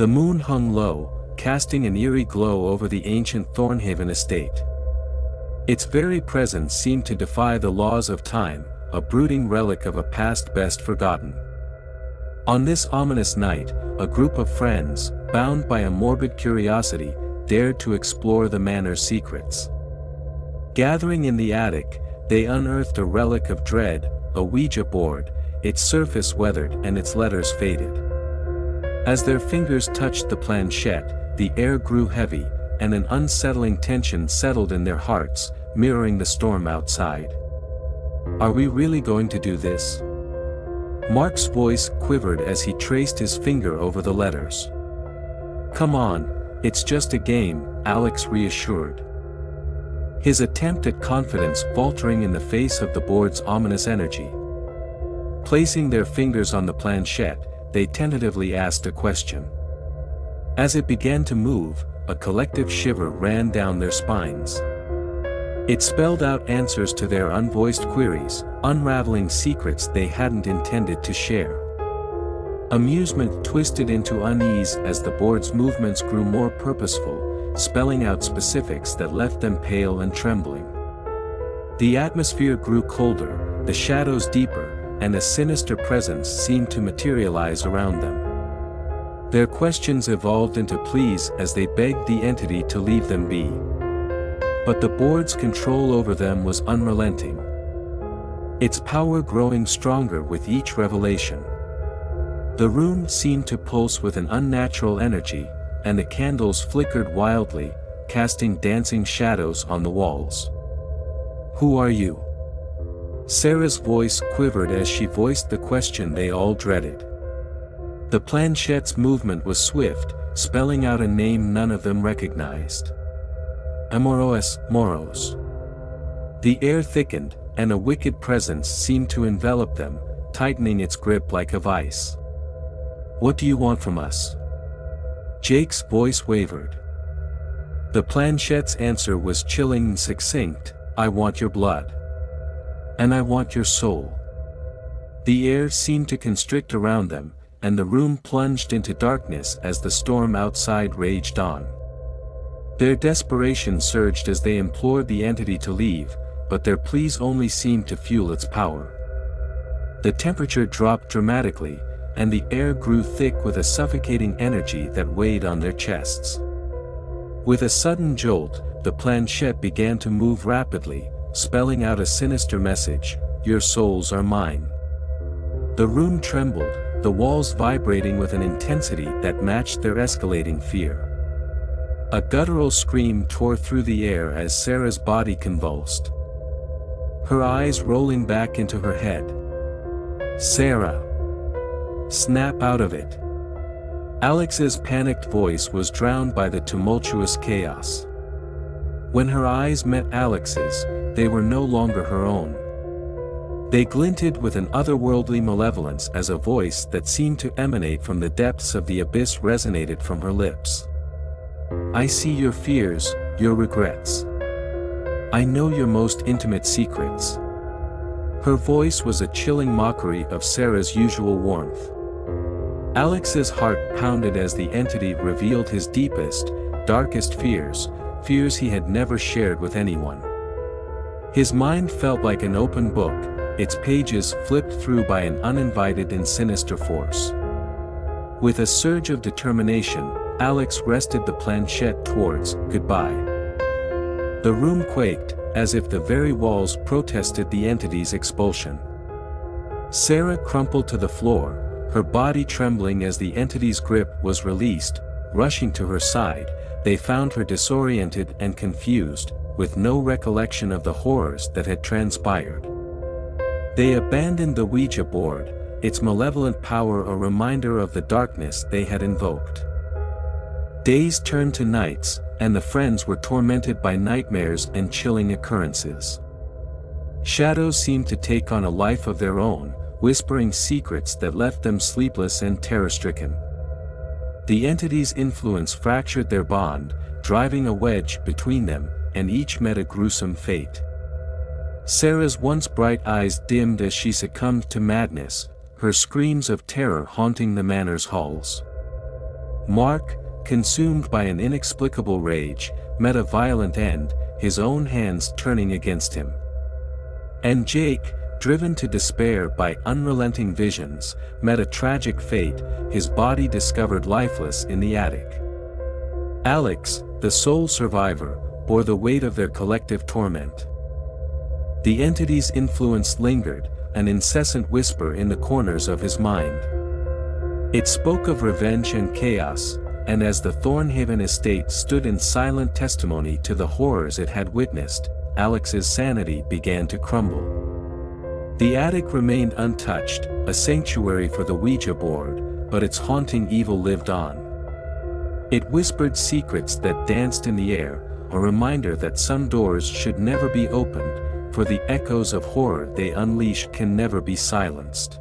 The moon hung low, casting an eerie glow over the ancient Thornhaven estate. Its very presence seemed to defy the laws of time, a brooding relic of a past best forgotten. On this ominous night, a group of friends, bound by a morbid curiosity, dared to explore the manor's secrets. Gathering in the attic, they unearthed a relic of dread, a Ouija board, its surface weathered and its letters faded. As their fingers touched the planchette, the air grew heavy, and an unsettling tension settled in their hearts, mirroring the storm outside. "Are we really going to do this?" Mark's voice quivered as he traced his finger over the letters. "Come on, it's just a game," Alex reassured. His attempt at confidence faltering in the face of the board's ominous energy. Placing their fingers on the planchette, they tentatively asked a question. As it began to move, a collective shiver ran down their spines. It spelled out answers to their unvoiced queries, unraveling secrets they hadn't intended to share. Amusement twisted into unease as the board's movements grew more purposeful, spelling out specifics that left them pale and trembling. The atmosphere grew colder, the shadows deeper, and a sinister presence seemed to materialize around them. Their questions evolved into pleas as they begged the entity to leave them be. But the board's control over them was unrelenting. Its power growing stronger with each revelation. The room seemed to pulse with an unnatural energy, and the candles flickered wildly, casting dancing shadows on the walls. "Who are you?" Sarah's voice quivered as she voiced the question they all dreaded. The planchette's movement was swift, spelling out a name none of them recognized. Amoros Moros. The air thickened, and a wicked presence seemed to envelop them, tightening its grip like a vice. "What do you want from us?" Jake's voice wavered. The planchette's answer was chilling and succinct, "I want your blood. And I want your soul." The air seemed to constrict around them, and the room plunged into darkness as the storm outside raged on. Their desperation surged as they implored the entity to leave, but their pleas only seemed to fuel its power. The temperature dropped dramatically, and the air grew thick with a suffocating energy that weighed on their chests. With a sudden jolt, the planchette began to move rapidly, spelling out a sinister message, "Your souls are mine." The room trembled, the walls vibrating with an intensity that matched their escalating fear. A guttural scream tore through the air as Sarah's body convulsed. Her eyes rolling back into her head. "Sarah! Snap out of it!" Alex's panicked voice was drowned by the tumultuous chaos. When her eyes met Alex's, they were no longer her own. They glinted with an otherworldly malevolence as a voice that seemed to emanate from the depths of the abyss resonated from her lips. "I see your fears, your regrets. I know your most intimate secrets." Her voice was a chilling mockery of Sarah's usual warmth. Alex's heart pounded as the entity revealed his deepest, darkest fears, fears he had never shared with anyone. His mind felt like an open book, its pages flipped through by an uninvited and sinister force. With a surge of determination, Alex wrested the planchette towards goodbye. The room quaked, as if the very walls protested the entity's expulsion. Sarah crumpled to the floor, her body trembling as the entity's grip was released. Rushing to her side, they found her disoriented and confused, with no recollection of the horrors that had transpired. They abandoned the Ouija board, its malevolent power a reminder of the darkness they had invoked. Days turned to nights, and the friends were tormented by nightmares and chilling occurrences. Shadows seemed to take on a life of their own, whispering secrets that left them sleepless and terror-stricken. The entity's influence fractured their bond, driving a wedge between them, and each met a gruesome fate. Sarah's once bright eyes dimmed as she succumbed to madness, her screams of terror haunting the manor's halls. Mark, consumed by an inexplicable rage, met a violent end, his own hands turning against him. And Jake, driven to despair by unrelenting visions, met a tragic fate, his body discovered lifeless in the attic. Alex, the sole survivor, bore the weight of their collective torment. The entity's influence lingered, an incessant whisper in the corners of his mind. It spoke of revenge and chaos, and as the Thornhaven estate stood in silent testimony to the horrors it had witnessed, Alex's sanity began to crumble. The attic remained untouched, a sanctuary for the Ouija board, but its haunting evil lived on. It whispered secrets that danced in the air, a reminder that some doors should never be opened, for the echoes of horror they unleash can never be silenced.